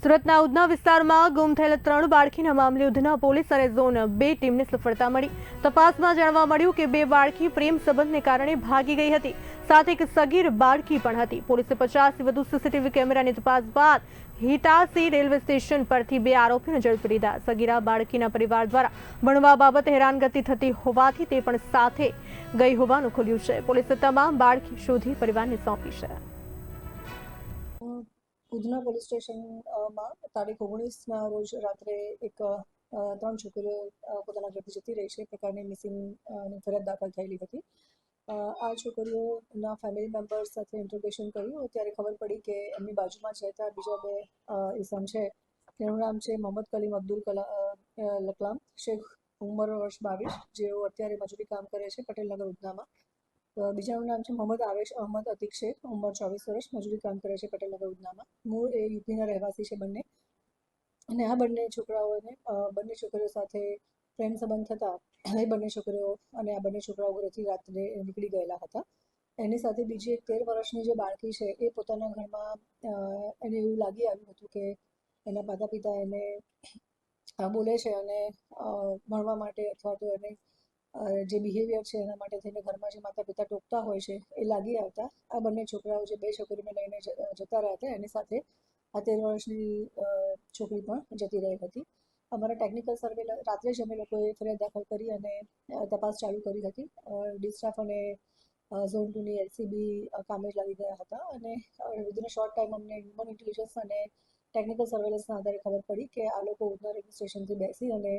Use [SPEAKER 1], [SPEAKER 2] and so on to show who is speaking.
[SPEAKER 1] સુરતના ઉધના વિસ્તારમાં ગુમ થયેલ 3 બાળકીના મામલે ઉધના પોલીસ અને ઝોન 2 ટીમને સફળતા મળી। તપાસમાં જાણવા મળ્યું કે 2 બાળકી પ્રેમ સંબંધને કારણે ભાગી ગઈ હતી, સાથે એક સગીર બાળકી પણ હતી। પોલીસે 50થી વધુ સીસીટીવી કેમેરાની તપાસ બાદ હિટાસી રેલવે સ્ટેશન પરથી 2 આરોપીઓને ઝડપી લીધા। સગીરા બાળકીના પરિવાર દ્વારા ભણવા બાબતે હેરાનગતિ થતી હોવાથી તે પણ સાથે ગઈ હોવાનું ખુલ્યું છે। પોલીસે તમામ બાળકી શોધી પરિવારને સોંપી છે।
[SPEAKER 2] ઉધના પોલીસ સ્ટેશનમાં તારીખ 19ના રોજ રાત્રે એક 3 છોકરીઓ પોતાના ઘરથી જતી રહી છે એ પ્રકારની મિસિંગની ફરિયાદ દાખલ થયેલી હતી। આ છોકરીઓના ફેમિલી મેમ્બર્સ સાથે ઇન્ટ્રોગેશન કર્યું ત્યારે ખબર પડી કે એમની બાજુમાં જ રહેતા બીજા 2 ઇસમ છે, તેનું નામ છે મોહમ્મદ કલીમ અબ્દુલ લકલામ, શેખ, ઉંમર વર્ષ 22, જેઓ અત્યારે મજૂરી કામ કરે છે પટેલનગર ઉધનામાં। બીજાનું નામ છે મોહમ્મદ આવેશ અહમદ અતિક શેખ, ઉંમર 24 વર્ષ, મજૂરી કામ કરે છે પટેલનગર ઉધનામાં। મૂળ એ યુપીના રહેવાસી છે બંને, અને આ બંને છોકરીઓ સાથે પ્રેમ સંબંધ થતા એ બંને છોકરીઓ અને આ બંને છોકરાઓ ઘરેથી રાત્રે નીકળી ગયેલા હતા। એની સાથે બીજી એક 13 વર્ષની જે બાળકી છે એ પોતાના ઘરમાં એને એવું લાગી આવ્યું હતું કે એના માતા પિતા એને બોલે છે અને ભણવા માટે અથવા તો એને જે બિહેવિયર છે એના માટે થઈને ઘરમાં જે માતા પિતા ટોકતા હોય છે એ લાગી આવતા આ બંને છોકરાઓ જે 2 છોકરીઓને લઈને જતા રહ્યા હતા એની સાથે આ 13 વર્ષની છોકરી પણ જતી રહી હતી। અમારા ટેકનિકલ સર્વે રાત્રે જ અમે લોકોએ ફરિયાદ દાખલ કરી અને તપાસ ચાલુ કરી હતી। ડી સ્ટાફ અને ઝોન 2ની એલસીબી કામે જ લાગી ગયા હતા અને વિધિન અ શોર્ટ ટાઈમ અમને હ્યુમન ઇન્ટેલિજન્સ અને ટેકનિકલ સર્વેલન્સના આધારે ખબર પડી કે આ લોકો ઉધના રેલવે સ્ટેશનથી બેસી અને